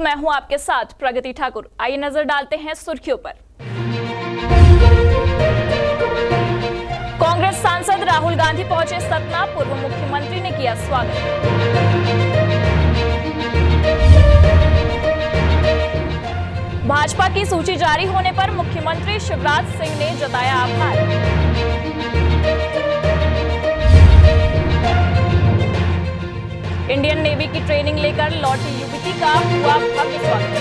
मैं हूं आपके साथ प्रगति ठाकुर। आइए नजर डालते हैं सुर्खियों पर। कांग्रेस सांसद राहुल गांधी पहुंचे सतना, पूर्व मुख्यमंत्री ने किया स्वागत। भाजपा की सूची जारी होने पर मुख्यमंत्री शिवराज सिंह ने जताया आभार। इंडियन नेवी की ट्रेनिंग लेकर लौटी युवती का हुआ भव्य स्वागत।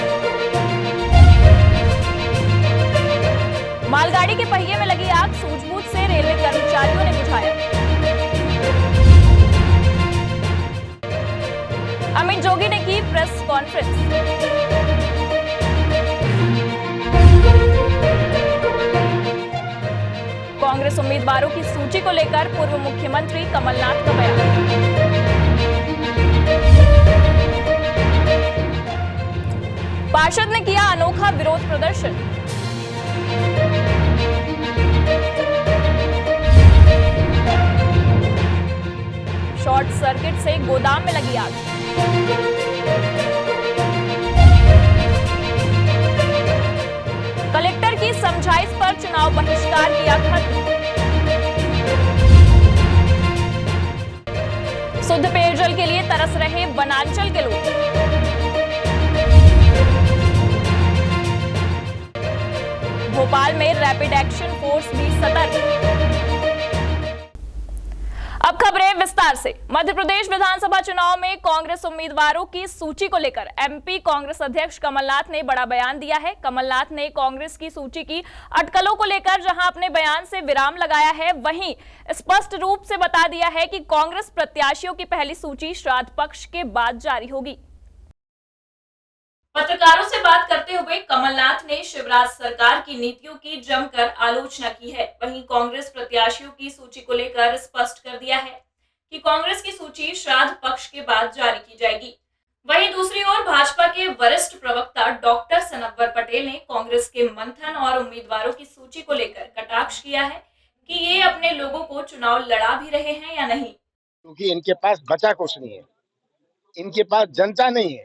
मालगाड़ी के पहिए में लगी आग सूझबूझ से रेलवे कर्मचारियों ने बुझाया। अमित जोगी ने की प्रेस कॉन्फ्रेंस। कांग्रेस उम्मीदवारों की सूची को लेकर पूर्व मुख्यमंत्री कमलनाथ का बयान। पार्षद ने किया अनोखा विरोध प्रदर्शन। शॉर्ट सर्किट से गोदाम में लगी आग। कलेक्टर की समझाइश पर चुनाव बहिष्कार किया खत्म। शुद्ध पेयजल के लिए तरस रहे वनांचल के लोग। भोपाल में रैपिड एक्शन फोर्स भी सतर्क। अब खबरें विस्तार से। मध्य प्रदेश विधानसभा चुनाव में कांग्रेस उम्मीदवारों की सूची को लेकर एमपी कांग्रेस अध्यक्ष कमलनाथ ने बड़ा बयान दिया है। कमलनाथ ने कांग्रेस की सूची की अटकलों को लेकर जहां अपने बयान से विराम लगाया है, वहीं स्पष्ट रूप से बता दिया है कि कांग्रेस प्रत्याशियों की पहली सूची श्राद्ध पक्ष के बाद जारी होगी। पत्रकारों से बात करते हुए कमलनाथ ने शिवराज सरकार की नीतियों की जमकर आलोचना की है। वहीं कांग्रेस प्रत्याशियों की सूची को लेकर स्पष्ट कर दिया है कि कांग्रेस की सूची श्राद्ध पक्ष के बाद जारी की जाएगी। वहीं दूसरी ओर भाजपा के वरिष्ठ प्रवक्ता डॉक्टर सनवर पटेल ने कांग्रेस के मंथन और उम्मीदवारों की सूची को लेकर कटाक्ष किया है कि ये अपने लोगों को चुनाव लड़ा भी रहे हैं या नहीं, क्योंकि इनके पास बचा कुछ नहीं है, इनके पास जनता नहीं है।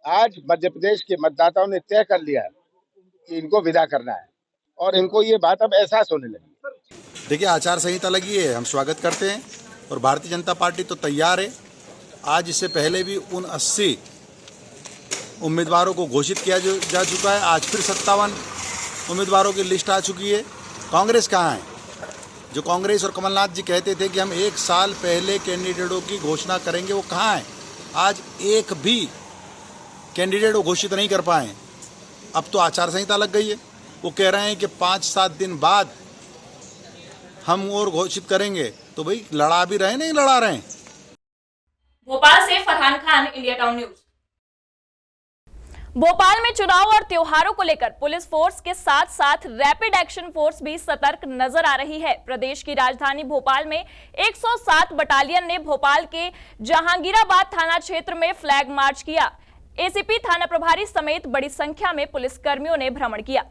आज मध्य प्रदेश के मतदाताओं ने तय कर लिया कि इनको विदा करना है और इनको ये बात अब एहसास होने लगी। देखिए, आचार संहिता लगी है, हम स्वागत करते हैं और भारतीय जनता पार्टी तो तैयार है। आज इससे पहले भी उन 80 उम्मीदवारों को घोषित किया जा चुका है। आज फिर 57 उम्मीदवारों की लिस्ट आ चुकी है। कांग्रेस कहाँ है? जो कांग्रेस और कमलनाथ जी कहते थे कि हम 1 साल पहले कैंडिडेटों की घोषणा करेंगे, वो कहाँ है? आज एक भी कैंडिडेट वो घोषित नहीं कर पाए। अब तो आचार संहिता लग गई है। वो कह रहे हैं कि 5-7 दिन बाद हम और घोषित करेंगे। तो भाई लड़ा भी रहे, नहीं लड़ा रहे हैं। भोपाल से Farhan Khan, India town news. Bhopal में चुनाव और त्योहारों को लेकर पुलिस फोर्स के साथ साथ रैपिड एक्शन फोर्स भी सतर्क नजर आ रही है। प्रदेश की राजधानी भोपाल में 107 बटालियन ने भोपाल के जहांगीराबाद थाना क्षेत्र में फ्लैग मार्च किया। एसीपी थाना प्रभारी समेत बड़ी संख्या में पुलिसकर्मियों ने भ्रमण किया।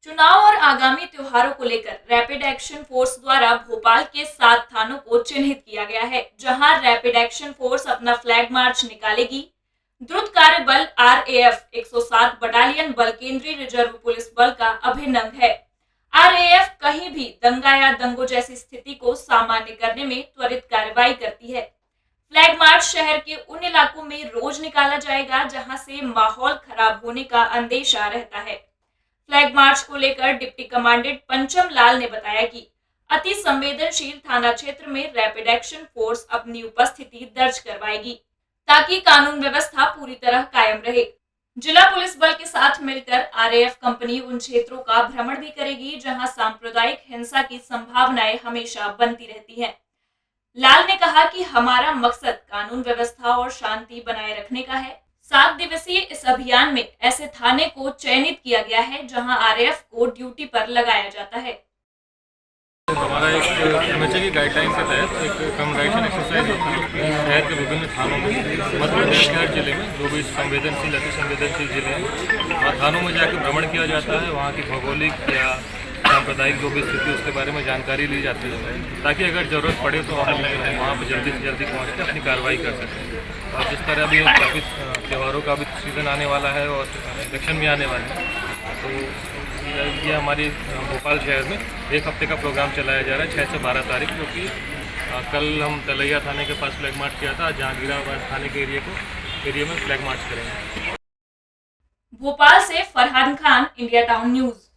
चुनाव और आगामी त्योहारों को लेकर रैपिड एक्शन फोर्स द्वारा भोपाल के 7 थानों को चिन्हित किया गया है, जहां रैपिड एक्शन फोर्स अपना फ्लैग मार्च निकालेगी। द्रुत कार्य बल आरएएफ 107 बटालियन बल केंद्रीय रिजर्व पुलिस बल का अभिन्न अंग है। आरएएफ कहीं भी दंगा या दंगों जैसी स्थिति को सामान्य करने में त्वरित कार्रवाई करती है। फ्लैग मार्च शहर के उन इलाकों में रोज निकाला जाएगा जहां से माहौल खराब होने का अंदेशा रहता है। फ्लैग मार्च को लेकर डिप्टी कमांडेंट पंचम लाल ने बताया कि अति संवेदनशील थाना क्षेत्र में रैपिड एक्शन फोर्स अपनी उपस्थिति दर्ज करवाएगी ताकि कानून व्यवस्था पूरी तरह कायम रहे। जिला पुलिस बल के साथ मिलकर आरएएफ कंपनी उन क्षेत्रों का भ्रमण भी करेगी जहां सांप्रदायिक हिंसा की संभावनाएं हमेशा बनती रहती हैं। लाल ने कहा कि हमारा मकसद कानून व्यवस्था और शांति बनाए रखने का है। 7 दिवसीय इस अभियान में ऐसे थाने को चयनित किया गया है जहां आरएएफ को ड्यूटी पर लगाया जाता है। हमारा एक एमएचए की गाइडलाइन के तहत एक कम्युनिकेशन एक्सरसाइज होती है शहर के विभिन्न थानों में, मध्य प्रदेश के हर जिले में जो भी संवेदनशील अति संवेदनशील जिले हैं, वहाँ थानों में जाकर भ्रमण किया जाता है। वहाँ की भौगोलिक या सांप्रदायिक जो भी स्थिति उसके बारे में जानकारी ली जाती है, ताकि अगर ज़रूरत पड़े तो हम वहाँ पर जल्दी से जल्दी पहुँच कर अपनी कार्रवाई कर सकें। और जिस तरह भी काफ़ी त्योहारों का भी सीज़न आने वाला है और इलेक्शन भी आने वाले हैं, तो ये हमारी भोपाल शहर में एक हफ्ते का प्रोग्राम चलाया जा रहा है 6 से 12 तारीख, जो कि कल हम तलैया थाने के पास फ्लैग मार्च किया था, जहांगीराबाद थाने के एरिया में फ्लैग मार्च करेंगे। भोपाल से Farhan Khan, India town news.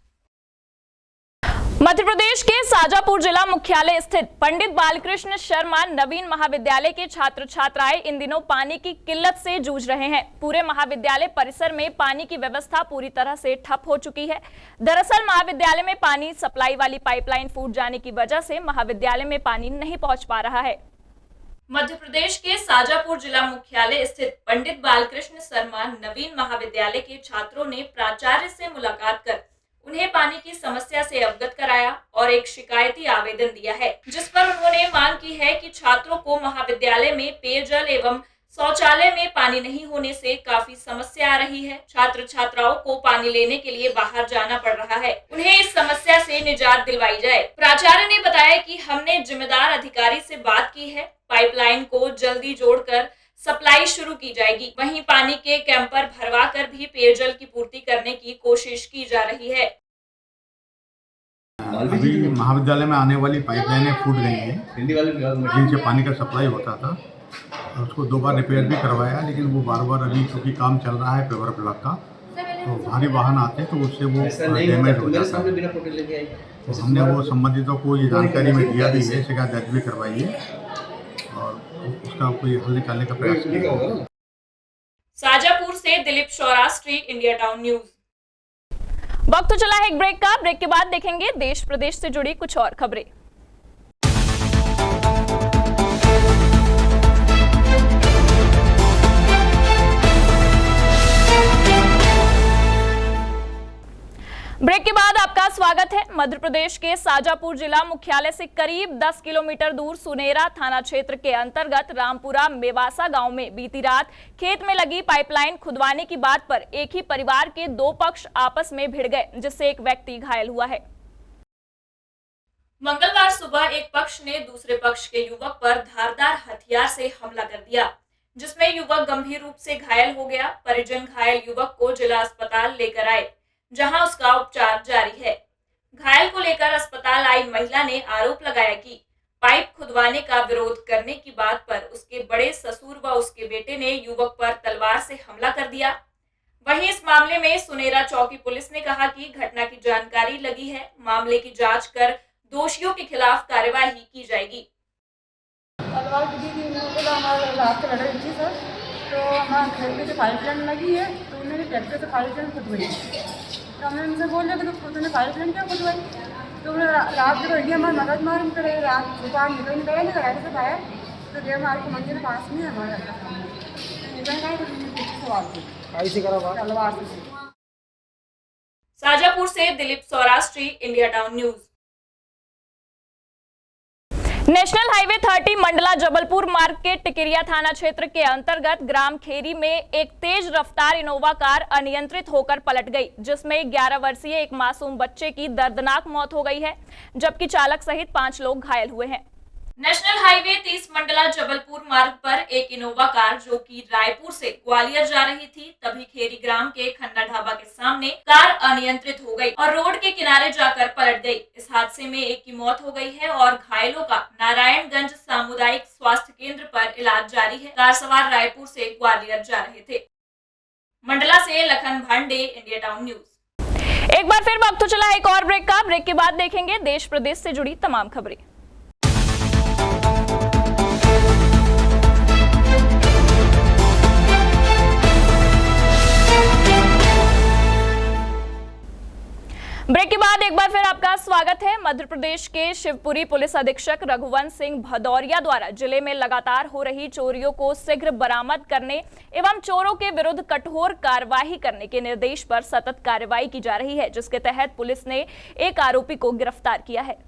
Madhya Pradesh के शाजापुर जिला मुख्यालय स्थित पंडित बालकृष्ण शर्मा नवीन महाविद्यालय के छात्र छात्राएं इन दिनों पानी की किल्लत से जूझ रहे हैं। पूरे महाविद्यालय परिसर में पानी की व्यवस्था पूरी तरह से ठप हो चुकी है। दरअसल महाविद्यालय में पानी सप्लाई वाली पाइपलाइन फूट जाने की वजह से महाविद्यालय में पानी नहीं पहुंच पा रहा है। मध्य प्रदेश के शाजापुर जिला मुख्यालय स्थित पंडित बालकृष्ण शर्मा नवीन महाविद्यालय के छात्रों ने प्राचार्य से मुलाकात कर उन्हें पानी की समस्या से अवगत कराया और एक शिकायती आवेदन दिया है, जिस पर उन्होंने मांग की है कि छात्रों को महाविद्यालय में पेयजल एवं शौचालय में पानी नहीं होने से काफी समस्या आ रही है। छात्र छात्राओं को पानी लेने के लिए बाहर जाना पड़ रहा है, उन्हें इस समस्या से निजात दिलवाई जाए। प्राचार्य ने बताया कि हमने जिम्मेदार अधिकारी से बात की है, पाइपलाइन को जल्दी जोड़कर सप्लाई शुरू की जाएगी। वहीं पानी के कैंपर भरवा कर भी पेयजल की पूर्ति करने की कोशिश की जा रही है। अभी महाविद्यालय में आने वाली पाइपलाइनें फूट गई हैं, जिनसे पानी का सप्लाई होता था। उसको 2 बार रिपेयर भी करवाया, लेकिन वो बार अभी क्योंकि काम चल रहा है पेवर ब्लॉक का, तो भारी वाहन आते हैं तो उससे वो डैमेज हो जाता है। तो हमने वो संबंधितों को ये जानकारी में दिया भी है, शिकायत दर्ज भी करवाई है और उसका कोई हल निकालने का प्रयास किया। शाजापुर से Dilip Saurashtri, India town news. वक्त तो चला है एक ब्रेक का। ब्रेक के बाद देखेंगे देश प्रदेश से जुड़ी कुछ और खबरें। ब्रेक के बाद आपका स्वागत है। मध्य प्रदेश के शाजापुर जिला मुख्यालय से करीब 10 किलोमीटर दूर सुनेरा थाना क्षेत्र के अंतर्गत रामपुरा मेवासा गांव में बीती रात खेत में लगी पाइपलाइन खुदवाने की बात पर एक ही परिवार के 2 पक्ष आपस में भिड़ गए, जिससे एक व्यक्ति घायल हुआ है। मंगलवार सुबह एक पक्ष ने दूसरे पक्ष के युवक पर धारदार हथियार से हमला कर दिया, जिसमें युवक गंभीर रूप से घायल हो गया। परिजन घायल युवक को जिला अस्पताल लेकर आए, जहां उसका उपचार जारी है। घायल को लेकर अस्पताल आई महिला ने आरोप लगाया कि पाइप खुदवाने का विरोध करने की बात पर उसके बड़े ससुर व उसके बेटे ने युवक पर तलवार से हमला कर दिया। वहीं इस मामले में सुनेरा चौकी पुलिस ने कहा कि घटना की जानकारी लगी है, मामले की जांच कर दोषियों के खिलाफ कार्यवाही की जाएगी। तलवार हमारा रात को लड़ रही थी सर, तो हमारे घर में जो पाइपलाइन लगी है तो उन्होंने ट्रैक्टर से पाइपलाइन खुदवाई। तो हमने उनसे बोला कि तो उन्होंने पाइपलाइन क्या खुदवाई, तो उन्होंने रात को रेडी हमारी मदद मार करे। रात सुबह निकल निकला नहीं गाड़ी से पाया तो देर हमारे को मंदिर पास में हमारे घर का निकल गए तो पीछे सवाल थी तलवार से। शाजापुर से Dilip Saurashtri, India town news. National highway 30 Mandla Jabalpur मार्ग के टिकरिया थाना क्षेत्र के अंतर्गत ग्राम खेरी में एक तेज रफ्तार इनोवा कार अनियंत्रित होकर पलट गई, जिसमें 11 वर्षीय एक मासूम बच्चे की दर्दनाक मौत हो गई है, जबकि चालक सहित 5 लोग घायल हुए हैं। नेशनल हाईवे 30 मंडला जबलपुर मार्ग पर एक इनोवा कार जो कि रायपुर से ग्वालियर जा रही थी, तभी खेरी ग्राम के खन्ना ढाबा के सामने कार अनियंत्रित हो गई और रोड के किनारे जाकर पलट गई। इस हादसे में एक की मौत हो गई है और घायलों का नारायणगंज सामुदायिक स्वास्थ्य केंद्र पर इलाज जारी है। कार सवार रायपुर से ग्वालियर जा रहे थे। मंडला से लखन भांडे, इंडिया टाउन न्यूज। एक बार फिर वक्त तो चला एक और ब्रेक का। ब्रेक के बाद देखेंगे देश प्रदेश से जुड़ी तमाम खबरें। ब्रेक के बाद एक बार फिर आपका स्वागत है। मध्य प्रदेश के शिवपुरी पुलिस अधीक्षक रघुवंश सिंह भदौरिया द्वारा जिले में लगातार हो रही चोरियों को शीघ्र बरामद करने एवं चोरों के विरुद्ध कठोर कार्रवाई करने के निर्देश पर सतत कार्रवाई की जा रही है, जिसके तहत पुलिस ने एक आरोपी को गिरफ्तार किया है।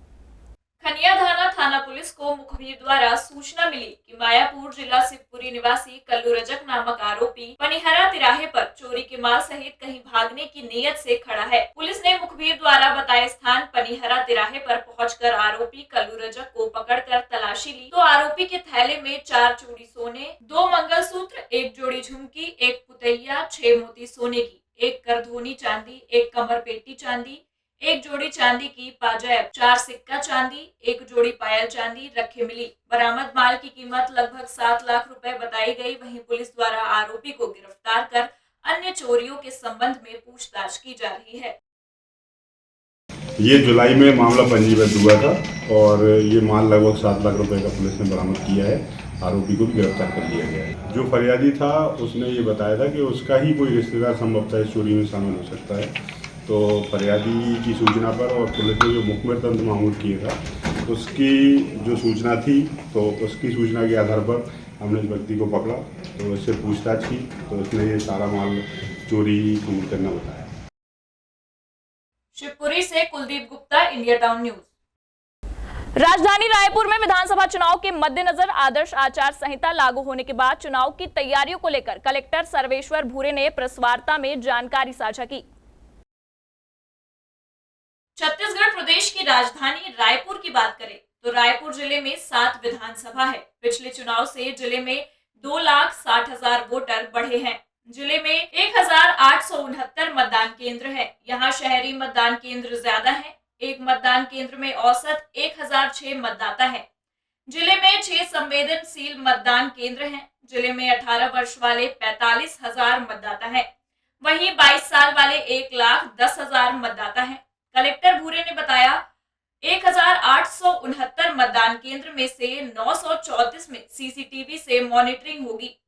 खनियाधाना थाना पुलिस को मुखबिर द्वारा सूचना मिली कि मायापुर जिला शिवपुरी निवासी कल्लू रजक नामक आरोपी पनिहरा तिराहे पर चोरी के माल सहित कहीं भागने की नीयत से खड़ा है। पुलिस ने मुखबिर द्वारा बताए स्थान पनिहरा तिराहे पर पहुंचकर आरोपी कल्लू रजक को पकड़कर तलाशी ली तो आरोपी के थैले में 4 चूड़ी सोने, 2 मंगलसूत्र, 1 जोड़ी झुमकी, 1 पुतैया, 6 मोती सोने की, 1 करधोनी चांदी, 1 कमर पेटी चांदी, 1 जोड़ी चांदी की पाजेब, 4 सिक्का चांदी, 1 जोड़ी पायल चांदी रखे मिली। बरामद माल की कीमत लगभग 7 लाख रुपए बताई गई। वहीं पुलिस द्वारा आरोपी को गिरफ्तार कर अन्य चोरियों के संबंध में पूछताछ की जा रही है। ये जुलाई में मामला पंजीबद्ध हुआ था और ये माल लगभग 7 लाख रुपए का पुलिस ने बरामद किया है। आरोपी को भी गिरफ्तार कर लिया गया है। जो फरियादी था उसने ये बताया था कि उसका ही कोई रिश्तेदार संभवतः इस चोरी में शामिल हो सकता है। तो फरियादी की सूचना पर और पुलिस ने जो मुखबिर तंत्र मामूल किया था उसकी जो सूचना थी तो उसकी सूचना के आधार पर हमने इस व्यक्ति को पकड़ा तो उससे पूछताछ की तो उसने ये सारा माल चोरी कबूल करना बताया। शिवपुरी से Kuldeep Gupta, India town news. राजधानी रायपुर में विधानसभा चुनाव के मद्देनजर आदर्श आचार संहिता लागू होने के बाद चुनाव की तैयारियों को लेकर कलेक्टर सर्वेश्वर भूरे ने प्रेस वार्ता में जानकारी साझा की। छत्तीसगढ़ प्रदेश की राजधानी रायपुर की बात करें तो रायपुर जिले में 7 विधानसभा है। पिछले चुनाव से जिले में 2,60,000 वोटर बढ़े हैं। जिले में 1,869 मतदान केंद्र है। यहाँ शहरी मतदान केंद्र ज्यादा है। एक मतदान केंद्र में औसत 1,006 मतदाता है। जिले में 6 संवेदनशील मतदान केंद्र हैं। जिले में 18 वर्ष वाले 45,000 मतदाता हैं। वहीं 22 साल वाले 1,10,000 मतदाता हैं। कलेक्टर भूरे ने बताया 1,869 मतदान केंद्र में से 934 में सीसीटीवी से मॉनिटरिंग होगी।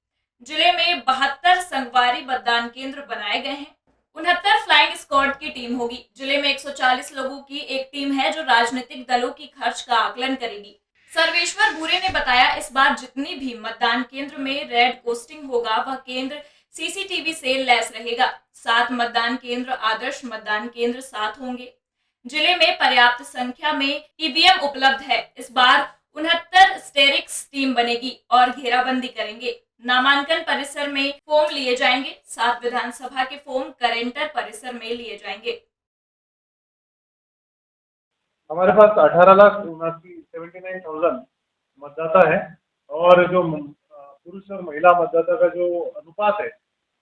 जिले में 72 संगवारी मतदान केंद्र बनाए गए हैं। 69 फ्लाइंग स्क्वाड की टीम होगी। जिले में 140 लोगों की एक टीम है जो राजनीतिक दलों की खर्च का आकलन करेगी। सर्वेश्वर भूरे ने बताया इस बार जितनी भी मतदान केंद्र में रेड पोस्टिंग होगा वह केंद्र सीसीटीवी से लैस रहेगा। 7 मतदान केंद्र आदर्श मतदान केंद्र 7 होंगे। जिले में पर्याप्त संख्या में ईवीएम उपलब्ध है। इस बार 69 स्टेरिक्स टीम बनेगी और घेराबंदी करेंगे। नामांकन परिसर में फॉर्म लिए जाएंगे। 7 विधानसभा के फॉर्म करेंटर परिसर में लिए जाएंगे। हमारे पास 18,79,000 मतदाता है और जो पुरुष और महिला मतदाता का जो अनुपात है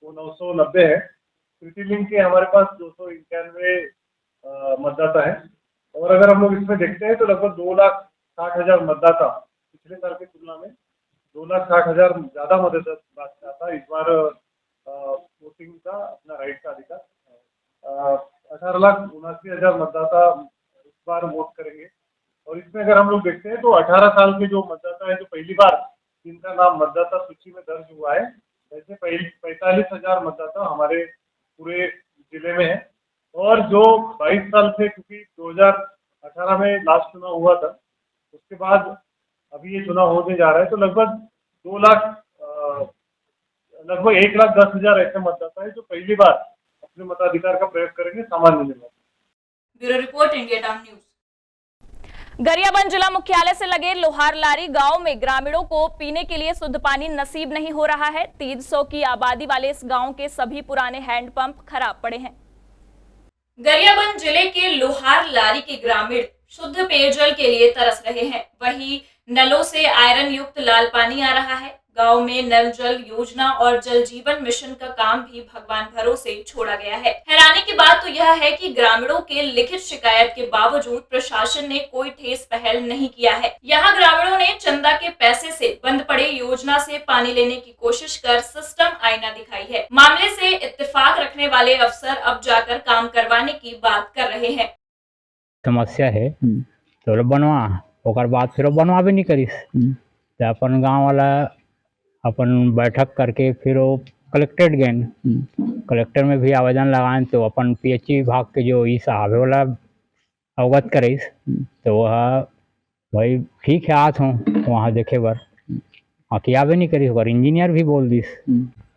वो 990 है। तृतीय लिंग के हमारे पास 291 मतदाता है और अगर हम लोग इसमें देखते हैं तो लगभग 2,60,000 मतदाता पिछले साल की तुलना में 2,60,000 ज्यादा मतदाता इस बार वोटिंग का अपना राइट का अधिकार 18,79,000 मतदाता इस बार वोट करेंगे। और इसमें अगर हम लोग देखते हैं तो 18 साल के जो मतदाता है जो पहली बार जिनका नाम मतदाता सूची में दर्ज हुआ है ऐसे 45,000 मतदाता हमारे पूरे जिले में है। और जो 22 साल से क्योंकि 2018 में लास्ट चुनाव हुआ था उसके बाद अभी ये चुनाव होने जा रहा है तो लगभग 1,10,000 ऐसे मतदाता है जो पहली बार अपने मताधिकार का प्रयोग करेंगे सामान्य निर्वाचन। Bureau report, India town news. Gariaband जिला मुख्यालय से लगे लोहारलारी गांव में ग्रामीणों को पीने के लिए शुद्ध पानी नसीब नहीं हो रहा है। 300 की आबादी वाले इस गांव के सभी पुराने हैंडपंप खराब पड़े हैं। गरियाबंद जिले के लोहारलारी के ग्रामीण शुद्ध पेयजल के लिए तरस रहे हैं। वहीं नलों से आयरन युक्त लाल पानी आ रहा है। गांव में नल जल योजना और जल जीवन मिशन का काम भी भगवान भरोसे छोड़ा गया है। हैरानी की बात तो यह है कि ग्रामीणों के लिखित शिकायत के बावजूद प्रशासन ने कोई ठोस पहल नहीं किया है। यहां ग्रामीणों ने चंदा के पैसे से बंद पड़े योजना से पानी लेने की कोशिश कर सिस्टम आईना दिखाई है। मामले से इत्तेफाक रखने वाले अफसर अब जाकर काम करवाने की बात कर रहे हैं। समस्या है तो बनवा ओकर बाद फिर बनवा भी नहीं करीस तो अपन गाँव वाला अपन बैठक करके फिर वो कलेक्ट्रेट गए। कलेक्टर में भी आवेदन लगाएं तो अपन पीएचई विभाग के जो ई साहब है वाला अवगत करीस तो वह भाई ठीक है आत हूँ वहाँ देखे बर किया भी नहीं करी ओकर इंजीनियर भी बोल दिस।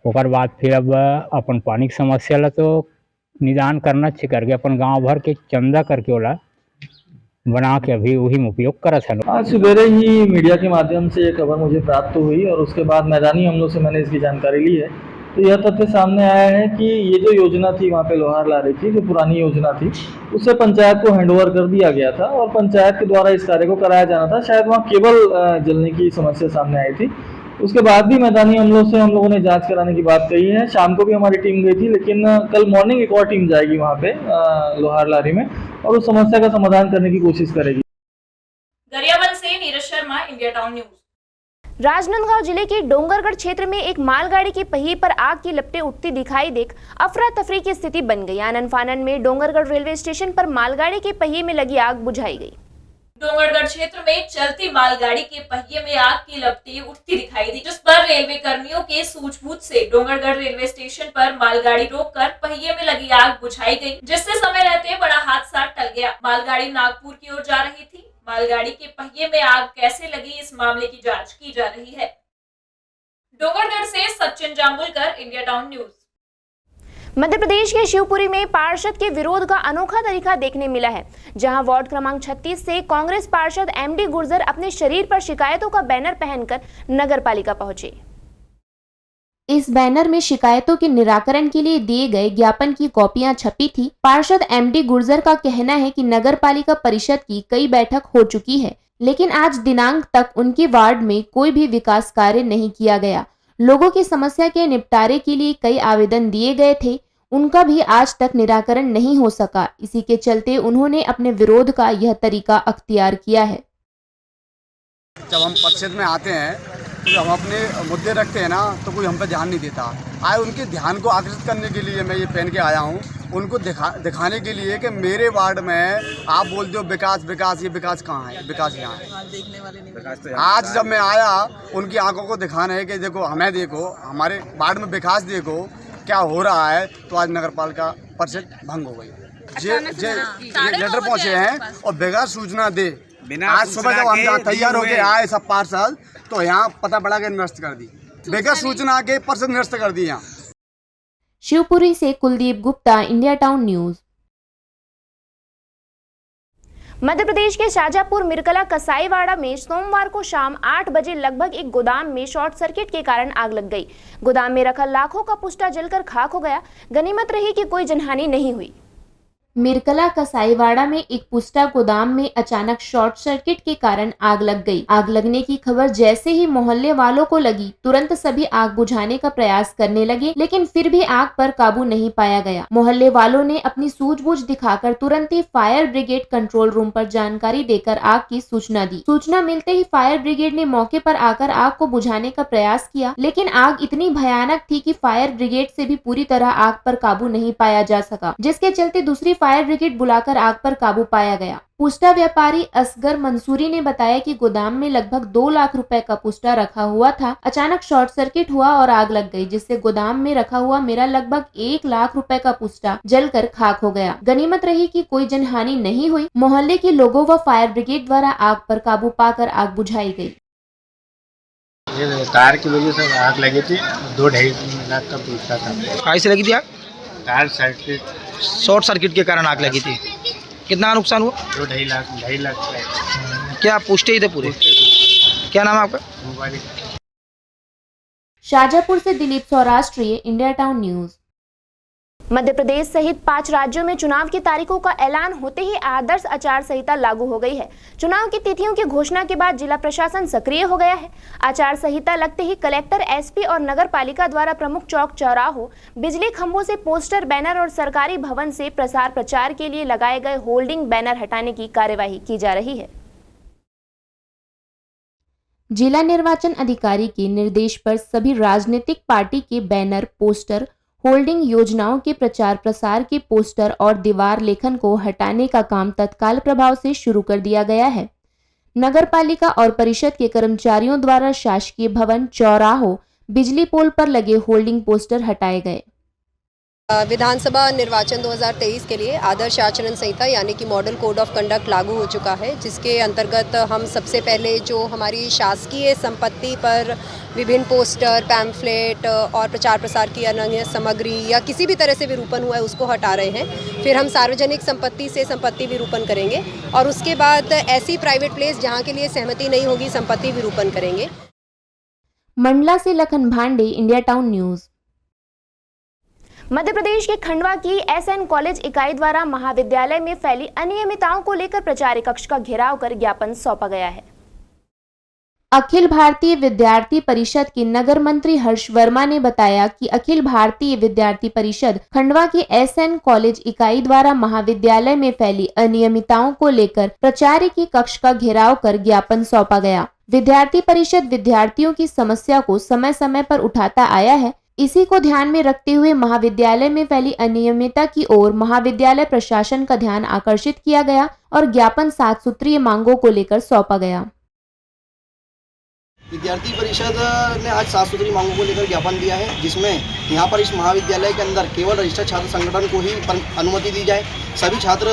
ओकर बाद फिर अब अपन पानी की समस्या ला तो निदान करना चाहिए करके अपन गांव भर के चंदा करके वाला बना के अभी वही में उपयोग करत है। आज सवेरे ही मीडिया के माध्यम से ये खबर मुझे प्राप्त हुई और उसके बाद मैदानी हमलों से मैंने इसकी जानकारी ली है। तो यह तथ्य सामने आया है कि ये जो योजना थी वहाँ पे लोहार लारे की, जो पुरानी योजना थी, उससे पंचायत को हैंडओवर कर दिया गया था और पंचायत के द्वारा इस कार्य को कराया जाना था। शायद वहाँ केबल जलने की समस्या सामने आई थी। उसके बाद भी मैदानी हमलों से हम लोगों ने जांच कराने की बात कही है। शाम को भी हमारी टीम गई थी, लेकिन कल मॉर्निंग एक और टीम जाएगी वहाँ पे लोहार लारी में और उस समस्या का समाधान करने की कोशिश करेगी। गरियाबंद से Neeraj Sharma, India town news. Rajnandgaon जिले के डोंगरगढ़ क्षेत्र में एक मालगाड़ी के पहिए पर आग की लपटें उठती दिखाई देख अफरा तफरी की स्थिति बन गई। आनन फानन में डोंगरगढ़ रेलवे स्टेशन पर मालगाड़ी के पहिए में लगी आग बुझाई गई। डोंगरगढ़ क्षेत्र में चलती मालगाड़ी के पहिए में आग की लपटें उठती दिखाई दी, जिस पर रेलवे कर्मियों के सूझबूझ से डोंगरगढ़ रेलवे स्टेशन पर मालगाड़ी रोककर पहिए में लगी आग बुझाई गई, जिससे समय रहते बड़ा हादसा टल गया। मालगाड़ी नागपुर की ओर जा रही थी। मालगाड़ी के पहिए में आग कैसे लगी, इस मामले की जांच की जा रही है। डोंगरगढ़ से Sachin जामुलकर, India town news. Madhya Pradesh के शिवपुरी में पार्षद के विरोध का अनोखा तरीका देखने मिला है, जहां वार्ड क्रमांक 36 से कांग्रेस पार्षद एमडी गुर्जर अपने शरीर पर शिकायतों का बैनर पहनकर नगर पालिका पहुंचे। इस बैनर में शिकायतों के निराकरण के लिए दिए गए ज्ञापन की कॉपियां छपी थी। पार्षद एमडी गुर्जर का कहना है कि नगर पालिका परिषद की कई बैठक हो चुकी है, लेकिन आज दिनांक तक उनके वार्ड में कोई भी विकास कार्य नहीं किया गया। लोगों की समस्या के निपटारे के लिए कई आवेदन दिए गए थे, उनका भी आज तक निराकरण नहीं हो सका। इसी के चलते उन्होंने अपने विरोध का यह तरीका अख्तियार किया है। जब हम परिषद में आते हैं तो हम अपने मुद्दे रखते हैं ना, तो कोई हम पे ध्यान नहीं देता। आज उनके ध्यान को आकर्षित करने के लिए मैं ये पहन के आया हूँ, उनको दिखाने के लिए कि मेरे वार्ड में आप बोलते हो विकास विकास, ये विकास कहाँ है? विकास यहाँ है। आज जब मैं आया उनकी आंखों को दिखाना है कि देखो हमें, देखो हमारे वार्ड में विकास देखो क्या हो रहा है। तो आज नगर पालिका परिषद भंग हो गई। ये लेटर पहुँचे हैं और बगैर सूचना दे, आज सुबह जब हम यहाँ तैयार होके आए सब पार्षद, तो यहाँ पता पड़ा के निरस्त कर दी, बगैर सूचना के परिषद निरस्त कर दी। यहाँ शिवपुरी से Kuldeep Gupta, India town news. Madhya Pradesh के शाजापुर मिरकला कसाईवाड़ा में सोमवार को शाम 8 बजे लगभग एक गोदाम में शॉर्ट सर्किट के कारण आग लग गई। गोदाम में रखा लाखों का पुष्टा जलकर खाक हो गया। गनीमत रही कि कोई जनहानि नहीं हुई। मिरकला कसाईवाड़ा में एक पुष्टा गोदाम में अचानक शॉर्ट सर्किट के कारण आग लग गई। आग लगने की खबर जैसे ही मोहल्ले वालों को लगी, तुरंत सभी आग बुझाने का प्रयास करने लगे, लेकिन फिर भी आग पर काबू नहीं पाया गया। मोहल्ले वालों ने अपनी सूझबूझ दिखाकर तुरंत ही फायर ब्रिगेड कंट्रोल रूम पर जानकारी देकर आग की सूचना दी। सूचना मिलते ही फायर ब्रिगेड ने मौके पर आकर आग को बुझाने का प्रयास किया, लेकिन आग इतनी भयानक थी कि फायर ब्रिगेड से भी पूरी तरह आग पर काबू नहीं पाया जा सका, जिसके चलते दूसरी फायर ब्रिगेड बुलाकर आग पर काबू पाया गया। पुष्टा व्यापारी असगर मंसूरी ने बताया कि गोदाम में लगभग 2 लाख रुपए का पुष्टा रखा हुआ था। अचानक शॉर्ट सर्किट हुआ और आग लग गई, जिससे गोदाम में रखा हुआ मेरा लगभग 1 लाख रुपए का पुष्टा जलकर खाक हो गया। गनीमत रही कि कोई जनहानि नहीं हुई। मोहल्ले के लोगों व फायर ब्रिगेड द्वारा आग पर काबू पाकर आग बुझाई गई। ये तार की वजह से आग लगी थी। 2-2.5 लाख का पुष्टा था। कैसे लगी थी आग? तार सर्किट, शॉर्ट सर्किट के कारण आग लगी थी। कितना नुकसान हुआ? 2-2.5 लाख का। क्या पुष्टे ही थे पूरे? क्या नाम है आपका? मुबारक। शाजापुर से Dilip सौराष्ट्रीय, India town news. Madhya प्रदेश सहित 5 राज्यों में चुनाव की तारीखों का ऐलान होते ही आदर्श आचार संहिता लागू हो गई है। चुनाव की तिथियों की घोषणा के बाद जिला प्रशासन सक्रिय हो गया है। आचार संहिता लगते ही कलेक्टर, एसपी और नगर पालिका द्वारा प्रमुख चौक चौराहों, बिजली खंभों से पोस्टर, बैनर और सरकारी भवन से प्रसार प्रचार के लिए लगाए गए होल्डिंग बैनर हटाने की कार्यवाही की जा रही है। जिला निर्वाचन अधिकारी के निर्देश पर सभी राजनीतिक पार्टी के बैनर, पोस्टर, होल्डिंग, योजनाओं के प्रचार प्रसार के पोस्टर और दीवार लेखन को हटाने का काम तत्काल प्रभाव से शुरू कर दिया गया है। नगर पालिका और परिषद के कर्मचारियों द्वारा शासकीय भवन, चौराहों, बिजली पोल पर लगे होल्डिंग पोस्टर हटाए गए। विधानसभा निर्वाचन 2023 के लिए आदर्श आचरण संहिता यानी कि मॉडल कोड ऑफ कंडक्ट लागू हो चुका है, जिसके अंतर्गत हम सबसे पहले जो हमारी शासकीय संपत्ति पर विभिन्न पोस्टर, पैम्फलेट और प्रचार प्रसार की अन्य सामग्री या किसी भी तरह से विरूपण हुआ है उसको हटा रहे हैं। फिर हम सार्वजनिक संपत्ति से संपत्ति विरूपण करेंगे और उसके बाद ऐसी प्राइवेट प्लेस जहाँ के लिए सहमति नहीं होगी संपत्ति विरूपण करेंगे। मंडला से लखन भांडे, India town news. Madhya Pradesh के खंडवा की एसएन कॉलेज इकाई द्वारा महाविद्यालय में फैली अनियमितताओं को लेकर प्रचार कक्ष का घेराव कर ज्ञापन सौंपा गया है। अखिल भारतीय विद्यार्थी परिषद के नगर मंत्री हर्ष वर्मा ने बताया कि अखिल भारतीय विद्यार्थी परिषद खंडवा के एसएन कॉलेज इकाई द्वारा महाविद्यालय में फैली अनियमितताओं को लेकर प्राचार्य के कक्ष का घेराव कर ज्ञापन सौंपा गया। विद्यार्थी परिषद विद्यार्थियों की समस्या को समय समय पर उठाता आया है। इसी को ध्यान में रखते हुए महाविद्यालय में फैली अनियमितता की ओर महाविद्यालय प्रशासन का ध्यान आकर्षित किया गया और ज्ञापन 7 सूत्रीय मांगों को लेकर सौंपा गया। विद्यार्थी परिषद ने आज 7 सूत्री मांगों को लेकर ज्ञापन दिया है, जिसमें यहाँ पर इस महाविद्यालय के अंदर केवल रजिस्टर्ड छात्र संगठन को ही अनुमति दी जाए, सभी छात्र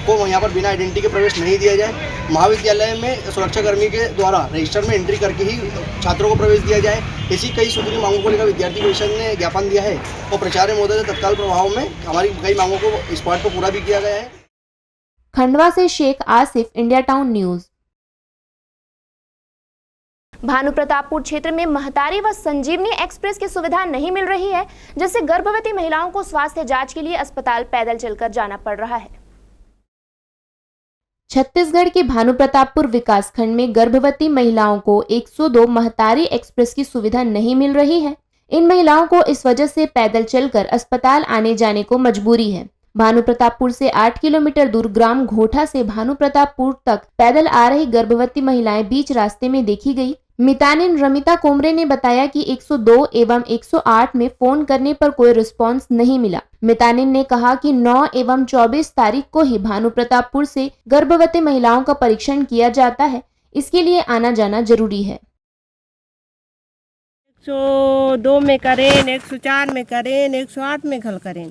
को यहाँ पर बिना आइडेंटिटी के प्रवेश नहीं दिया जाए। महाविद्यालय में सुरक्षाकर्मी के द्वारा रजिस्टर में एंट्री करके ही छात्रों को प्रवेश दिया जाए। इसी कई सूत्री मांगों को लेकर विद्यार्थी परिषद ने ज्ञापन दिया है और प्राचार्य महोदय से तत्काल प्रभाव में हमारी कई मांगों को स्पॉट पर पूरा भी किया गया है। खंडवा से Sheikh Asif, India town news. Bhanupratappur क्षेत्र में महतारी व संजीवनी एक्सप्रेस की सुविधा नहीं मिल रही है, जिससे गर्भवती महिलाओं को स्वास्थ्य जांच के लिए अस्पताल पैदल चलकर जाना पड़ रहा है। छत्तीसगढ़ के भानुप्रतापपुर विकासखंड में गर्भवती महिलाओं को 102 महतारी एक्सप्रेस की सुविधा नहीं मिल रही है। इन महिलाओं को इस वजह से पैदल चलकर अस्पताल आने जाने को मजबूरी है। भानुप्रतापपुर से 8 किलोमीटर दूर ग्राम घोठा से भानुप्रतापपुर तक पैदल आ रही गर्भवती महिलाएं बीच रास्ते में देखी गई। मितानिन रमिता कोमरे ने बताया कि 102 एवं 108 में फोन करने पर कोई रिस्पांस नहीं मिला। मितानिन ने कहा कि 9 एवं 24 तारीख को ही भानुप्रतापपुर से गर्भवती महिलाओं का परीक्षण किया जाता है, इसके लिए आना जाना जरूरी है। 102 में करें, 104 में करें, 108 में घल करें।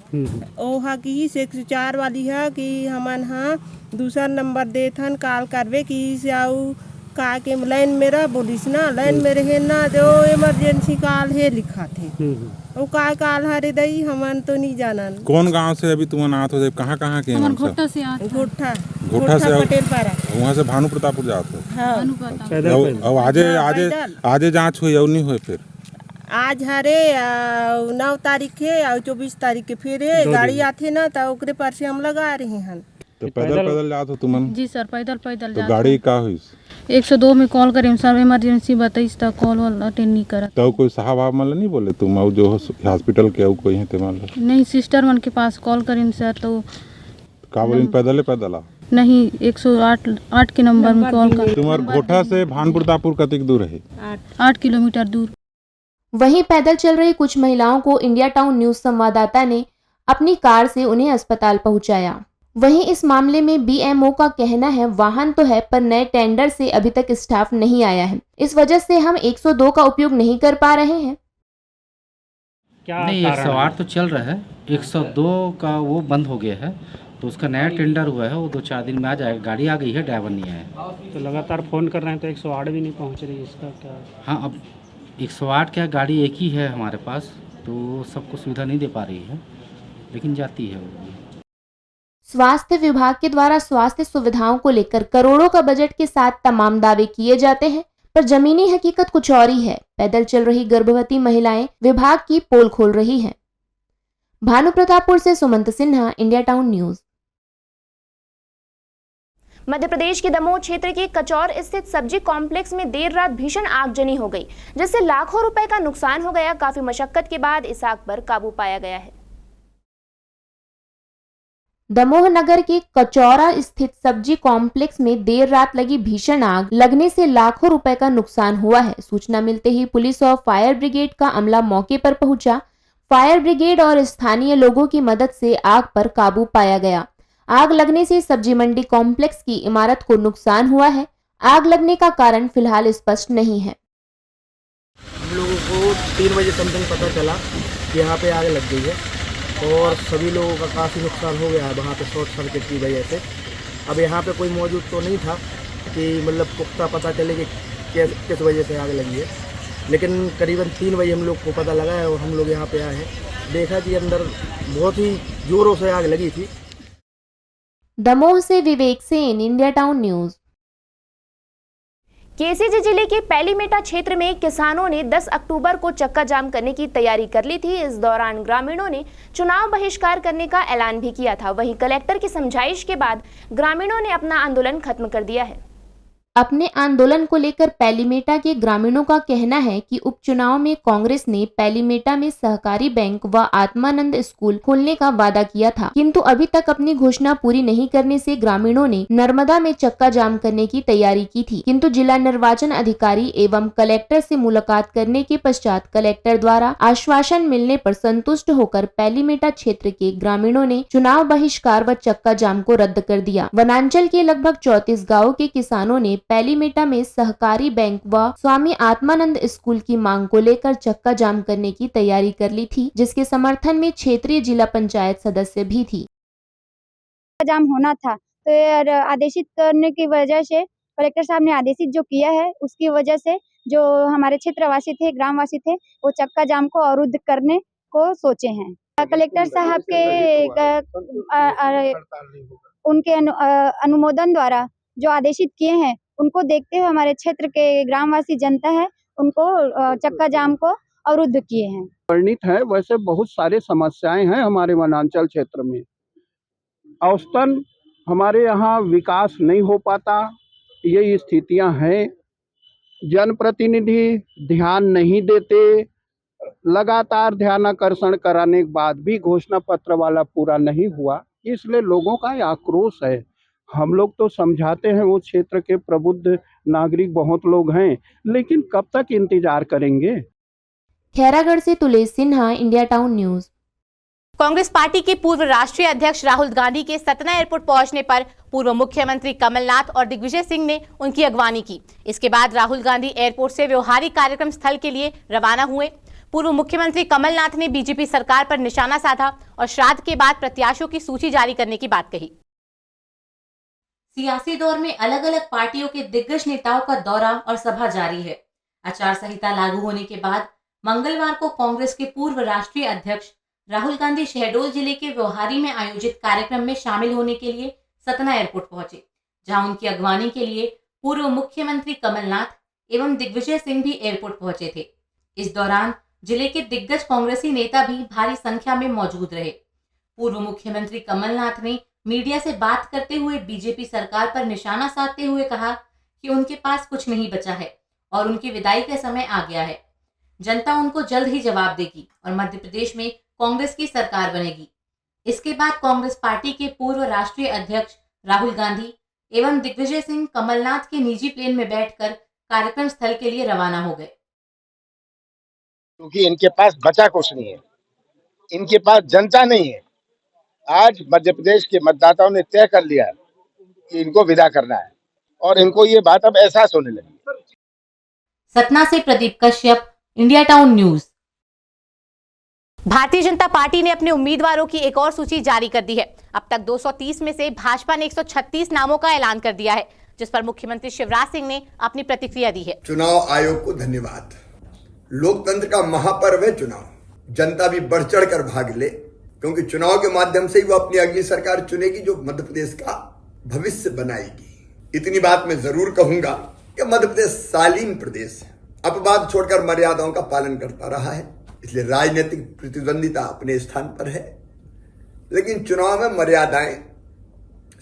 ओहा की 104 वाली है कि हमन हाँ दूसरा नंबर देथन काल करवे कि आऊ का के लाइन मेरा बोलिस ना लाइन में रहे ना जो इमरजेंसी काल है लिखा थे वो का काल हरे दई हमन तो नहीं जानन। कौन गांव से अभी तुम आत हो? कहाँ के? हमन घोटा से आते। घोटा से पटेल पारा वहाँ से भानुप्रतापपुर जाते हो? हाँ। अब आजे जांच हुई और नहीं हुई? फिर आज हरे 9 तारीख है और 24 तारीख के फिर है गाड़ी आते ना तो ओकरे पर से हम लगा रहे हैं। तो पैदल जात हो तुमन? जी सर, पैदल तो गाड़ी का हुई? 102 में कॉल करें सर, इमरजेंसी बताइस तो कॉल वाल अटेंड नहीं करा। तो कोई साहब आप मतलब नहीं बोले तुम और जो हॉस्पिटल के कोई है ते मतलब? नहीं, सिस्टर मन के पास कॉल करें सर तो का बोलिन पैदल आ नहीं 108 के नंबर में कॉल कर। तुम्हार घोटा से भानुप्रतापपुर कतक दूर है? 8 किलोमीटर दूर। वहीं पैदल चल रही कुछ महिलाओं को इंडिया टाउन न्यूज संवाददाता ने अपनी कार से उन्हें अस्पताल पहुंचाया। वहीं इस मामले में बीएमओ का कहना है वाहन तो है पर नए टेंडर से अभी तक स्टाफ नहीं आया है, इस वजह से हम 102 का उपयोग नहीं कर पा रहे हैं। क्या नहीं 108 तो चल रहा है, 102 का वो बंद हो गया है तो उसका नया टेंडर हुआ है, वो 2-4 दिन में आ जाएगा। गाड़ी आ गई है, ड्राइवर नहीं आया। तो लगातार फ़ोन कर रहे हैं तो 108 भी नहीं पहुंच रही, इसका क्या? हाँ, अब 108 क्या गाड़ी एक ही है हमारे पास, तो सबको सुविधा नहीं दे पा रही है, लेकिन जाती है वो। स्वास्थ्य विभाग के द्वारा स्वास्थ्य सुविधाओं को लेकर करोड़ों का बजट के साथ तमाम दावे किए जाते हैं, पर जमीनी हकीकत कुछ और ही है। पैदल चल रही गर्भवती महिलाएं विभाग की पोल खोल रही हैं। भानुप्रतापपुर से Sumant Sinha, India town news. Madhya Pradesh के दमोह क्षेत्र के कचौर स्थित सब्जी कॉम्प्लेक्स में देर रात भीषण आगजनी हो गई, जिससे लाखों रुपए का नुकसान हो गया। काफी मशक्कत के बाद इस आग पर काबू पाया गया है। दमोह नगर के कचौरा स्थित सब्जी कॉम्प्लेक्स में देर रात लगी भीषण आग लगने से लाखों रुपए का नुकसान हुआ है। सूचना मिलते ही पुलिस और फायर ब्रिगेड का अमला मौके पर पहुंचा। फायर ब्रिगेड और स्थानीय लोगों की मदद से आग पर काबू पाया गया। आग लगने से सब्जी मंडी कॉम्प्लेक्स की इमारत को नुकसान हुआ है। आग लगने का कारण फिलहाल स्पष्ट नहीं है। हम लोगों को 3 बजे समथिंग पता चला कि यहाँ पे आग लग गई है। और सभी लोगों का काफ़ी नुकसान हो गया है वहाँ पे शॉर्ट सर्किट की वजह से। अब यहाँ पे कोई मौजूद तो नहीं था कि मतलब पुख्ता पता चले कि किस वजह से आग लगी है, लेकिन करीबन 3 बजे हम लोग को पता लगा है और हम लोग यहाँ पे आए हैं, देखा कि अंदर बहुत ही जोरों से आग लगी थी। दमोह से Vivek Sen, India town news. KCG जिले के पैलीमेटा क्षेत्र में किसानों ने 10 अक्टूबर को चक्का जाम करने की तैयारी कर ली थी। इस दौरान ग्रामीणों ने चुनाव बहिष्कार करने का ऐलान भी किया था। वहीं कलेक्टर की समझाइश के बाद ग्रामीणों ने अपना आंदोलन खत्म कर दिया है। अपने आंदोलन को लेकर पैलीमेटा के ग्रामीणों का कहना है कि उपचुनाव में कांग्रेस ने पैलीमेटा में सहकारी बैंक व आत्मानंद स्कूल खोलने का वादा किया था, किंतु अभी तक अपनी घोषणा पूरी नहीं करने से ग्रामीणों ने नर्मदा में चक्का जाम करने की तैयारी की थी। किंतु जिला निर्वाचन अधिकारी एवं कलेक्टर से मुलाकात करने के पश्चात कलेक्टर द्वारा आश्वासन मिलने पर संतुष्ट होकर पैलीमेटा क्षेत्र के ग्रामीणों ने चुनाव बहिष्कार व चक्का जाम को रद्द कर दिया। वनांचल के लगभग 34 गाँव के किसानों ने पैलीमेटा में सहकारी बैंक व स्वामी आत्मानंद स्कूल की मांग को लेकर चक्का जाम करने की तैयारी कर ली थी, जिसके समर्थन में क्षेत्रीय जिला पंचायत सदस्य भी थी। जाम होना था तो आदेशित करने की वजह से कलेक्टर साहब ने आदेशित जो किया है उसकी वजह से जो हमारे क्षेत्रवासी थे, ग्रामवासी थे, वो चक्का जाम को अवरुद्ध करने को सोचे हैं। कलेक्टर साहब के उनके अनुमोदन द्वारा जो आदेशित किए हैं उनको देखते हुए हमारे क्षेत्र के ग्रामवासी जनता है उनको चक्का जाम को अवरुद्ध किए हैं। वर्णित है, वैसे बहुत सारे समस्याएं हैं हमारे वनांचल क्षेत्र में। औसतन हमारे यहाँ विकास नहीं हो पाता, ये स्थितियां हैं। जनप्रतिनिधि ध्यान नहीं देते, लगातार ध्यानाकर्षण कराने के बाद भी घोषणा पत्र वाला पूरा नहीं हुआ, इसलिए लोगों का आक्रोश है। हम लोग तो समझाते हैं, वो क्षेत्र के प्रबुद्ध नागरिक बहुत लोग हैं, लेकिन कब तक इंतजार करेंगे। खैरागढ़ से Tulesh Sinha, India town news. Congress party के पूर्व राष्ट्रीय अध्यक्ष राहुल गांधी के सतना एयरपोर्ट पहुंचने पर पूर्व मुख्यमंत्री कमलनाथ और दिग्विजय सिंह ने उनकी अगवानी की। इसके बाद राहुल गांधी एयरपोर्ट से व्यवहारिक कार्यक्रम स्थल के लिए रवाना हुए। पूर्व मुख्यमंत्री कमलनाथ ने बीजेपी सरकार पर निशाना साधा और श्राद्ध के बाद प्रत्याशियों की सूची जारी करने की बात कही। सियासी दौर में अलग अलग पार्टियों के दिग्गज नेताओं का दौरा और सभा जारी है। आचार संहिता लागू होने के बाद मंगलवार को कांग्रेस के पूर्व राष्ट्रीय अध्यक्ष राहुल गांधी शहडोल जिले के व्यवहारी में आयोजित कार्यक्रम में शामिल होने के लिए सतना एयरपोर्ट पहुंचे, जहां उनकी अगवानी के लिए पूर्व मुख्यमंत्री कमलनाथ एवं दिग्विजय सिंह भी एयरपोर्ट पहुंचे थे। इस दौरान जिले के दिग्गज कांग्रेसी नेता भी भारी संख्या में मौजूद रहे। पूर्व मुख्यमंत्री कमलनाथ ने मीडिया से बात करते हुए बीजेपी सरकार पर निशाना साधते हुए कहा कि उनके पास कुछ नहीं बचा है और उनकी विदाई का समय आ गया है। जनता उनको जल्द ही जवाब देगी और मध्य प्रदेश में कांग्रेस की सरकार बनेगी। इसके बाद कांग्रेस पार्टी के पूर्व राष्ट्रीय अध्यक्ष राहुल गांधी एवं दिग्विजय सिंह कमलनाथ के निजी प्लेन में बैठकर कार्यक्रम स्थल के लिए रवाना हो गए। क्योंकि इनके पास बचा कुछ नहीं है, इनके पास जनता नहीं है। आज मध्य प्रदेश के मतदाताओं ने तय कर लिया है कि इनको विदा करना है और इनको ये बात अब एहसास होने लगी। सतना से Pradeep Kashyap, India town news. Bharatiya Janata party ने अपने उम्मीदवारों की एक और सूची जारी कर दी है। अब तक 230 में से भाजपा ने 136 नामों का ऐलान कर दिया है, जिस पर मुख्यमंत्री शिवराज सिंह ने अपनी प्रतिक्रिया दी है। चुनाव आयोग को धन्यवाद। लोकतंत्र का महापर्व है चुनाव, जनता भी बढ़ चढ़ कर भाग ले, क्योंकि चुनाव के माध्यम से ही वो अपनी अगली सरकार चुनेगी जो मध्य प्रदेश का भविष्य बनाएगी। इतनी बात मैं जरूर कहूंगा कि मध्य प्रदेश शालीन प्रदेश है, अपवाद छोड़कर मर्यादाओं का पालन करता रहा है, इसलिए राजनीतिक प्रतिद्वंदिता अपने स्थान पर है। लेकिन चुनाव में मर्यादाएं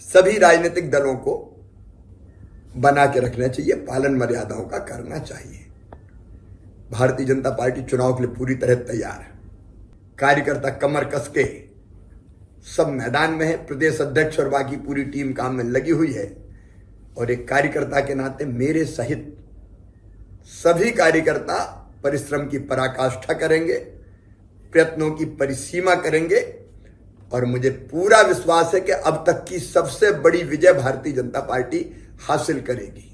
सभी राजनीतिक दलों को बना के रखना चाहिए, पालन मर्यादाओं का करना चाहिए। भारतीय जनता पार्टी चुनाव के लिए पूरी तरह तैयार है। कार्यकर्ता कमर कस के सब मैदान में है, प्रदेश अध्यक्ष और बाकी पूरी टीम काम में लगी हुई है। और एक कार्यकर्ता के नाते मेरे सहित सभी कार्यकर्ता परिश्रम की पराकाष्ठा करेंगे, प्रयत्नों की परिसीमा करेंगे और मुझे पूरा विश्वास है कि अब तक की सबसे बड़ी विजय भारतीय जनता पार्टी हासिल करेगी।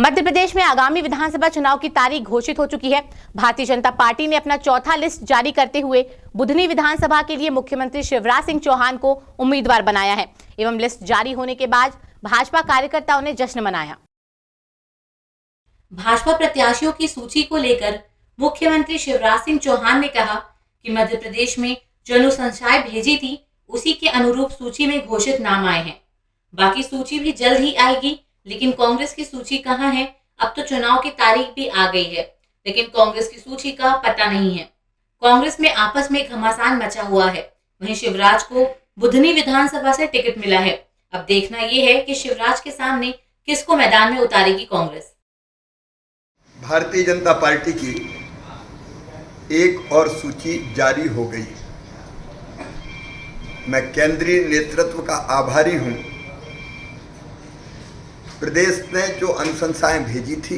मध्य प्रदेश में आगामी विधानसभा चुनाव की तारीख घोषित हो चुकी है। भारतीय जनता पार्टी ने अपना चौथा लिस्ट जारी करते हुए बुधनी विधानसभा के लिए मुख्यमंत्री शिवराज सिंह चौहान को उम्मीदवार बनाया है एवं लिस्ट जारी होने के बाद भाजपा कार्यकर्ताओं ने जश्न मनाया। भाजपा प्रत्याशियों की सूची को लेकर मुख्यमंत्री शिवराज सिंह चौहान ने कहा कि मध्य प्रदेश में जो अनुशंसाएं भेजी थी उसी के अनुरूप सूची में घोषित नाम आए हैं। बाकी सूची भी जल्द ही आएगी, लेकिन कांग्रेस की सूची कहां है? अब तो चुनाव की तारीख भी आ गई है, लेकिन कांग्रेस की सूची का पता नहीं है। कांग्रेस में आपस में घमासान मचा हुआ है। वहीं शिवराज को बुधनी विधानसभा से टिकट मिला है। अब देखना यह है कि शिवराज के सामने किसको मैदान में उतारेगी कांग्रेस। भारतीय जनता पार्टी की एक और सूची जारी हो गई। मैं केंद्रीय नेतृत्व का आभारी हूं। प्रदेश ने जो अनुशंसाएं भेजी थी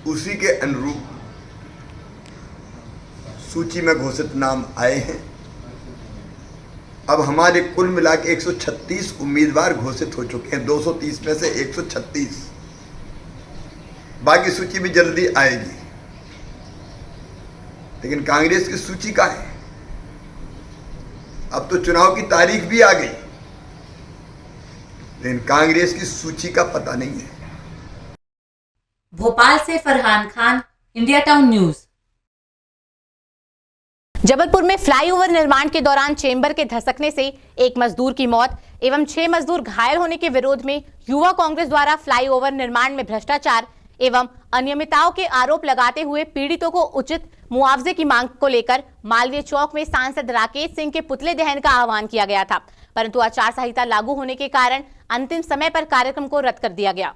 उसी के अनुरूप सूची में घोषित नाम आए हैं। अब हमारे कुल मिला के 136 उम्मीदवार घोषित हो चुके हैं। 230 में से 136। बाकी सूची भी जल्दी आएगी। लेकिन कांग्रेस की सूची का है? अब तो चुनाव की तारीख भी आ गई, लेकिन कांग्रेस की सूची का पता नहीं है। भोपाल से Farhan Khan, India town news. Jabalpur में फ्लाईओवर निर्माण के दौरान चेंबर के धसकने से एक मजदूर की मौत एवं 6 मजदूर घायल होने के विरोध में युवा कांग्रेस द्वारा फ्लाईओवर निर्माण में भ्रष्टाचार एवं अनियमितताओं के आरोप लगाते हुए पीड़ितों को उचित मुआवजे की मांग को लेकर मालवीय चौक में सांसद राकेश सिंह के पुतले दहन का आह्वान किया गया था, परंतु आचार संहिता लागू होने के कारण अंतिम समय पर कार्यक्रम को रद्द कर दिया गया।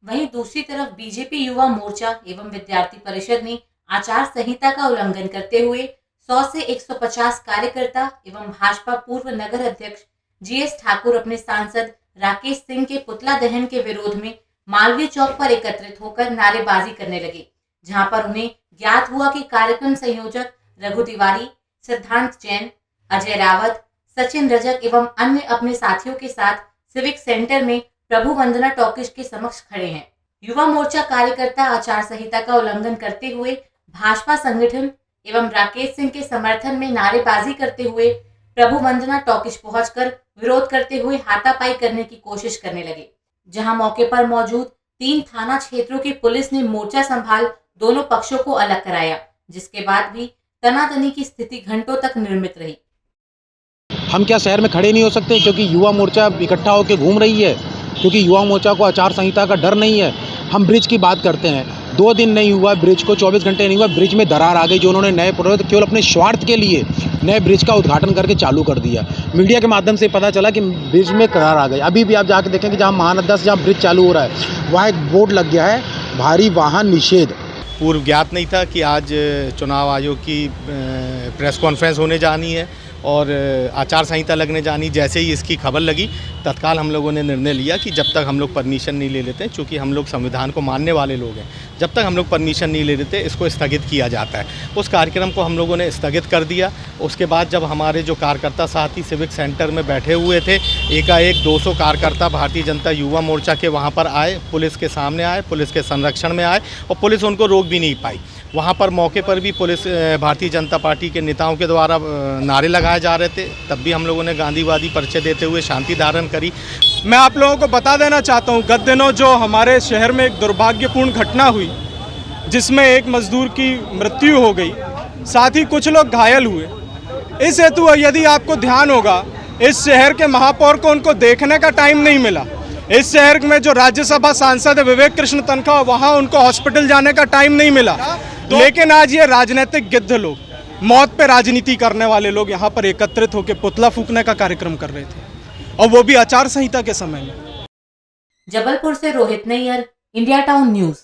वहीं दूसरी तरफ बीजेपी युवा मोर्चा एवं विद्यार्थी परिषद ने आचार संहिता का उल्लंघन करते हुए 100 से 150 कार्यकर्ता एवं भाजपा पूर्व नगर अध्यक्ष जीएस ठाकुर अपने सांसद राकेश सिंह के पुतला दहन के विरोध में मालवीय चौक पर एकत्रित होकर नारेबाजी करने लगे, जहां पर उन्हें ज्ञात हुआ कि कार्यक्रम संयोजक रघु तिवारी, सिद्धांत जैन, अजय रावत, सचिन रजक एवं अन्य अपने साथियों के साथ सिविक सेंटर में प्रभु वंदना टॉकीज के समक्ष खड़े हैं। युवा मोर्चा कार्यकर्ता आचार संहिता का उल्लंघन करते हुए भाजपा संगठन एवं राकेश सिंह के समर्थन में नारेबाजी करते हुए प्रभु वंदना टॉकीज पहुंचकर विरोध करते हुए हाथापाई करने की कोशिश करने लगे, जहां मौके पर मौजूद 3 थाना क्षेत्रों की पुलिस ने मोर्चा संभाल दोनों पक्षों को अलग कराया, जिसके बाद भी तनातनी की स्थिति घंटों तक निर्मित रही। हम क्या शहर में खड़े नहीं हो सकते क्योंकि युवा मोर्चा इकट्ठा होकर घूम रही है, क्योंकि युवा मोर्चा को आचार संहिता का डर नहीं है। हम ब्रिज की बात करते हैं, 2 दिन नहीं हुआ ब्रिज को, 24 घंटे नहीं हुआ, ब्रिज में दरार आ गई। जो उन्होंने नए प्रोजेक्ट केवल अपने स्वार्थ के लिए नए ब्रिज का उद्घाटन करके चालू कर दिया। मीडिया के माध्यम से पता चला कि ब्रिज में दरार आ गई। अभी भी आप जाकर देखें कि जहाँ महानदा से जहाँ ब्रिज चालू हो रहा है वहाँ एक बोर्ड लग गया है, भारी वाहन निषेध। पूर्व ज्ञात नहीं था कि आज चुनाव आयोग की प्रेस कॉन्फ्रेंस होने जानी है और आचार संहिता लगने जानी। जैसे ही इसकी खबर लगी तत्काल हम लोगों ने निर्णय लिया कि जब तक हम लोग परमिशन नहीं ले लेते, चूँकि हम लोग संविधान को मानने वाले लोग हैं, जब तक हम लोग परमिशन नहीं ले लेते इसको स्थगित किया जाता है। उस कार्यक्रम को हम लोगों ने स्थगित कर दिया। उसके बाद जब हमारे जो कार्यकर्ता साथी सिविक सेंटर में बैठे हुए थे, एकाएक 200 कार्यकर्ता भारतीय जनता युवा मोर्चा के वहाँ पर आए, पुलिस के सामने आए, पुलिस के संरक्षण में आए और पुलिस उनको रोक भी नहीं पाई। वहाँ पर मौके पर भी पुलिस भारतीय जनता पार्टी के नेताओं के द्वारा नारे लगाए जा रहे थे, तब भी हम लोगों ने गांधीवादी परिचय देते हुए शांति धारण करी। मैं आप लोगों को बता देना चाहता हूँ, गत दिनों जो हमारे शहर में एक दुर्भाग्यपूर्ण घटना हुई जिसमें एक मजदूर की मृत्यु हो गई, साथ ही कुछ लोग घायल हुए। इस हेतु यदि आपको ध्यान होगा, इस शहर के महापौर को उनको देखने का टाइम नहीं मिला। इस शहर में जो राज्यसभा सांसद है विवेक कृष्ण तनखा, वहाँ उनको हॉस्पिटल जाने का टाइम नहीं मिला। लेकिन आज ये राजनीतिक गिद्ध लोग, मौत पे राजनीति करने वाले लोग यहाँ पर एकत्रित होकर पुतला फूंकने का कार्यक्रम कर रहे थे, और वो भी आचार संहिता के समय में। जबलपुर से Rohit Nayyar, India town news.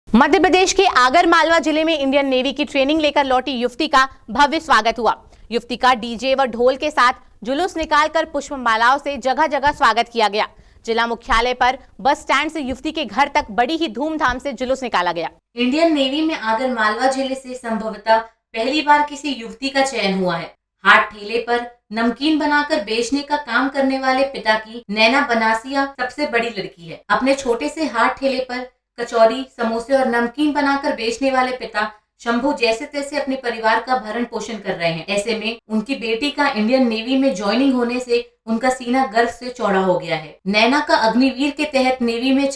Madhya Pradesh के आगरमालवा जिले में इंडियन नेवी की ट्रेनिंग लेकर लौटी युवती का भव्य स्वागत हुआ। युवती का डीजे व ढोल के साथ जुलूस निकालकर पुष्पमालाओं से जगह जगह स्वागत किया गया। जिला मुख्यालय पर बस स्टैंड से युवती के घर तक बड़ी ही धूमधाम से जुलूस निकाला गया। इंडियन नेवी में आगरमालवा जिले से संभवतः पहली बार किसी युवती का चयन हुआ है। हाट ठेले पर नमकीन बनाकर बेचने का काम करने वाले पिता की नैना बनासिया सबसे बड़ी लड़की है। अपने छोटे से हाट ठेले पर कचौरी, समोसे और नमकीन बनाकर बेचने वाले पिता शंभू जैसे तैसे अपने परिवार का भरण पोषण कर रहे हैं। ऐसे में उनकी बेटी का इंडियन नेवी में ज्वाइनिंग होने से उनका सीना गर्व से चौड़ा हो गया है। नैना का अग्निवीर के तहत नेवी में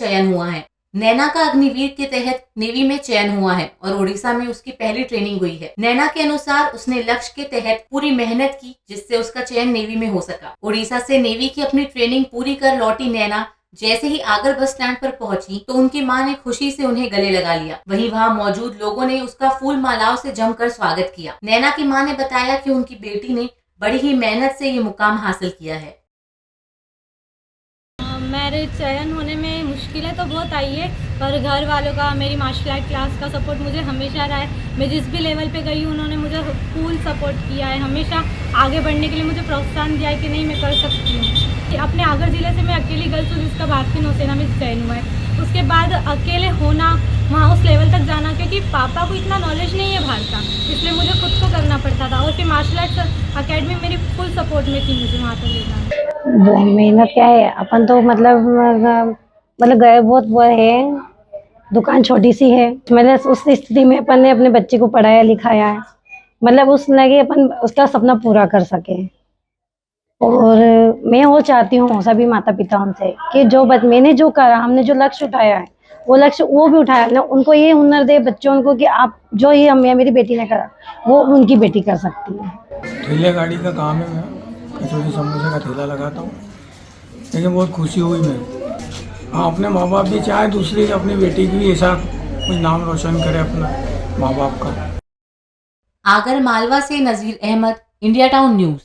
चयन हुआ है और ओडिशा में उसकी पहली ट्रेनिंग हुई है। नैना के अनुसार उसने लक्ष्य के तहत पूरी मेहनत की, जिससे उसका चयन नेवी में हो सका। ओडिशा से नेवी की अपनी ट्रेनिंग पूरी कर लौटी नैना जैसे ही आगर बस स्टैंड पर पहुंची तो उनकी मां ने खुशी से उन्हें गले लगा लिया। वहीं वहां मौजूद लोगों ने उसका फूल मालाओं से जमकर स्वागत किया। नैना की मां ने बताया कि उनकी बेटी ने बड़ी ही मेहनत से ये मुकाम हासिल किया है। मेरे चयन होने में मुश्किलें तो बहुत आई है, पर घर वालों का, मेरी मार्शल आर्ट क्लास का सपोर्ट मुझे हमेशा रहा है। मैं जिस भी लेवल पे गई हूँ उन्होंने मुझे फुल सपोर्ट किया है, हमेशा आगे बढ़ने के लिए मुझे प्रोत्साहन दिया है कि नहीं मैं कर सकती हूँ। अपने आगर ज़िले से मैं अकेली गर्ल्स हूँ जिसका भारतीय नौसेना में चयन हुआ है। उसके बाद अकेले होना, वहाँ उस लेवल तक जाना, क्योंकि पापा को इतना नॉलेज नहीं है बाहर का, इसलिए मुझे खुद को करना पड़ता था। और फिर मार्शल आर्ट्स अकेडमी मेरी फुल सपोर्ट में थी मुझे वहाँ तक लेना। मेहनत क्या है, अपन तो मतलब गए बहुत वो है, दुकान छोटी सी है, मतलब उस स्थिति में अपन ने अपने बच्चे को पढ़ाया लिखाया है, मतलब उस लगे अपन उसका सपना पूरा कर सके। और मैं वो चाहती हूँ सभी माता पिता उनसे कि जो मैंने जो करा, हमने जो लक्ष्य उठाया है वो लक्ष्य वो भी उठाया ना, उनको ये हुनर दे बच्चों को कि आप जो ये मेरी बेटी ने करा वो उनकी बेटी कर सकती है। ठेले गाड़ी का काम है, मैं कचौड़ी समोसे का ठेला लगाता हूँ, लेकिन बहुत खुशी हुई मैं। हाँ, अपने माँ बाप भी चाहे दूसरी अपनी बेटी की भी ऐसा कुछ नाम रोशन करे अपना माँ बाप का। आगर मालवा से Nazir Ahmad, India town news.